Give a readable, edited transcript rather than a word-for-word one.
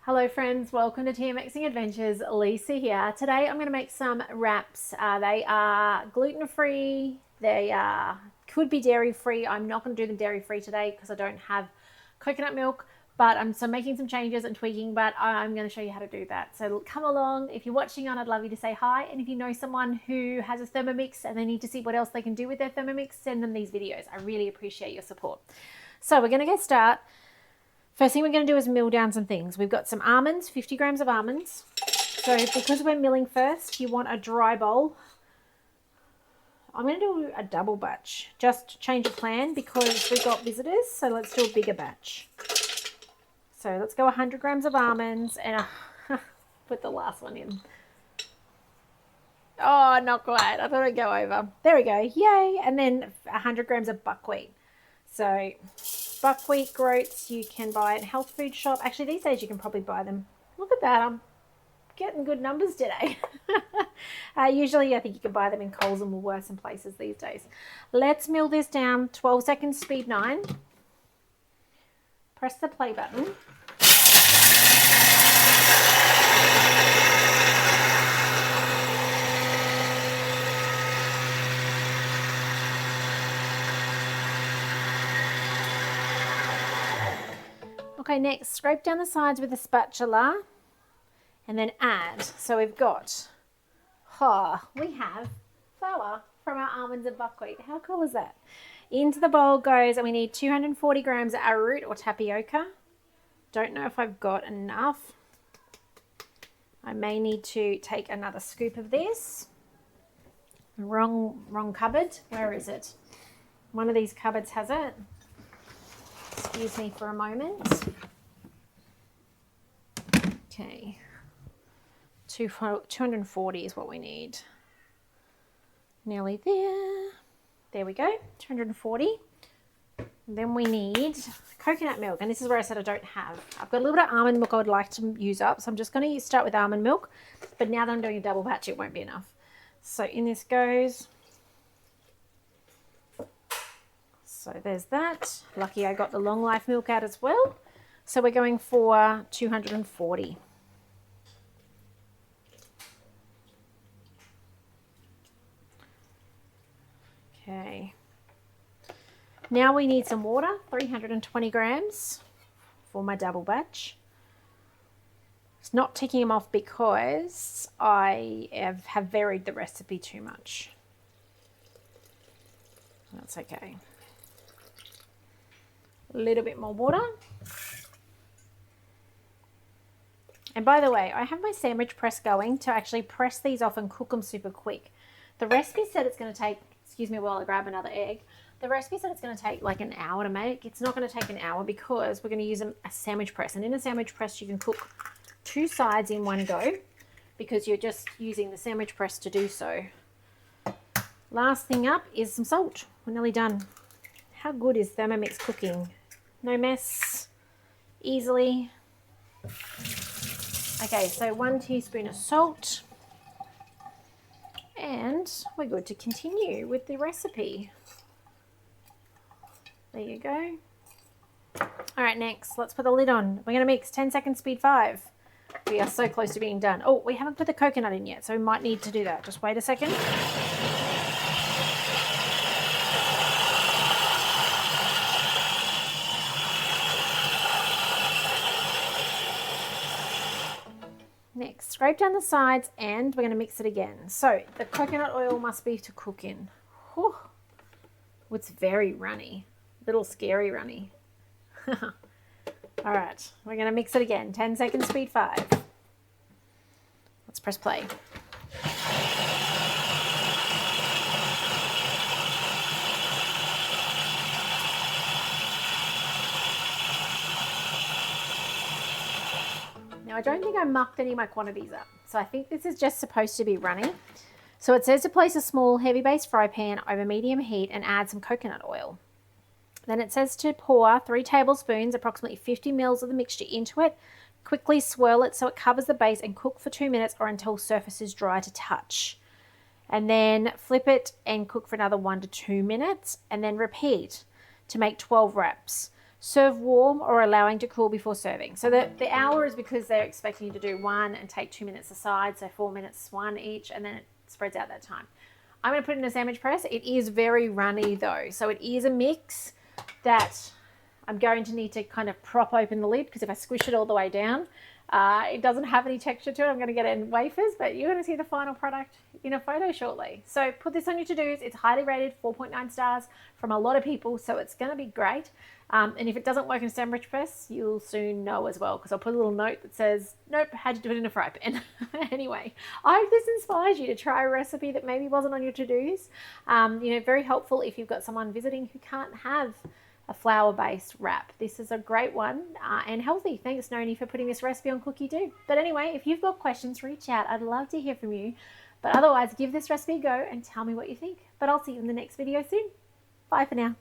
Hello friends, welcome to Thermomixing Adventures. Lisa here. Today I'm going to make some wraps. They are gluten-free, could be dairy-free. I'm not going to do them dairy-free today because I don't have coconut milk, but I'm making some changes and tweaking, but I'm going to show you how to do that. So come along. If you're watching on, I'd love you to say hi, and if you know someone who has a Thermomix and they need to see what else they can do with their Thermomix, send them these videos. I really appreciate your support. So we're going to get started. First thing we're going to do is mill down some things. We've got some almonds, 50 grams of almonds. So because we're milling first, you want a dry bowl. I'm going to do a double batch, just to change of plan because we've got visitors. So let's do a bigger batch. So let's go 100 grams of almonds and put the last one in. Oh, not quite. I thought it'd go over. There we go. Yay. And then 100 grams of buckwheat. So buckwheat groats you can buy at health food shop. Actually, these days you can probably buy them. Look at that. I'm getting good numbers today. Usually I think you can buy them in Coles and Woolworths and places these days. Let's mill this down. 12 seconds, speed 9. Press the play button. Okay, next, scrape down the sides with a spatula and then add. So we've got, we have flour from our almonds and buckwheat. How cool is that? Into the bowl goes, and we need 240 grams of arrowroot or tapioca. Don't know if I've got enough. I may need to take another scoop of this. Wrong cupboard. Where is it? One of these cupboards has it. Excuse me for a moment. Okay. 240 is what we need. Nearly there. There we go. 240. And then we need coconut milk. And this is where I said I don't have. I've got a little bit of almond milk I would like to use up. So I'm just going to start with almond milk. But now that I'm doing a double batch, it won't be enough. So in this goes. So there's that. Lucky I got the long life milk out as well. So we're going for 240. Okay. Now we need some water, 320 grams for my double batch. It's not ticking them off because I have varied the recipe too much. That's okay. A little bit more water. And by the way, I have my sandwich press going to actually press these off and cook them super quick. The recipe said it's going to take, excuse me while I grab another egg. The recipe said it's going to take like an hour to make. It's not going to take an hour because we're going to use a sandwich press. And in a sandwich press, you can cook 2 sides in one go because you're just using the sandwich press to do so. Last thing up is some salt. We're nearly done. How good is Thermomix cooking? No mess, easily. Okay, so 1 teaspoon of salt. And we're good to continue with the recipe. There you go. All right, next, let's put the lid on. We're going to mix 10 seconds, speed 5. We are so close to being done. Oh, we haven't put the coconut in yet, so we might need to do that. Just wait a second. Next, scrape down the sides and we're going to mix it again. So the coconut oil must be to cook in. Whew. It's very runny, little scary runny. All right, we're going to mix it again. 10 seconds, speed 5. Let's press play. Now, I don't think I mucked any of my quantities up. So I think this is just supposed to be runny. So it says to place a small heavy base fry pan over medium heat and add some coconut oil. Then it says to pour 3 tablespoons, approximately 50 mils of the mixture into it. Quickly swirl it so it covers the base and cook for 2 minutes or until surface is dry to touch. And then flip it and cook for another 1 to 2 minutes and then repeat to make 12 wraps. Serve warm or allowing to cool before serving. So the hour is because they're expecting you to do one and take 2 minutes aside, so 4 minutes one each, and then it spreads out that time. I'm going to put it in a sandwich press. It is very runny though, so it is a mix that I'm going to need to kind of prop open the lid, because if I squish it all the way down, it doesn't have any texture to it. I'm going to get it in wafers, but you're going to see the final product in a photo shortly. So put this on your to-dos. It's highly rated, 4.9 stars from a lot of people, so it's going to be great. And if it doesn't work in a sandwich press, you'll soon know as well, because I'll put a little note that says, nope, had to do it in a fry pan. Anyway, I hope this inspires you to try a recipe that maybe wasn't on your to-dos. Very helpful if you've got someone visiting who can't have a flour-based wrap. This is a great one and healthy. Thanks, Noni, for putting this recipe on Cookidoo. But anyway, if you've got questions, reach out. I'd love to hear from you. But otherwise, give this recipe a go and tell me what you think. But I'll see you in the next video soon. Bye for now.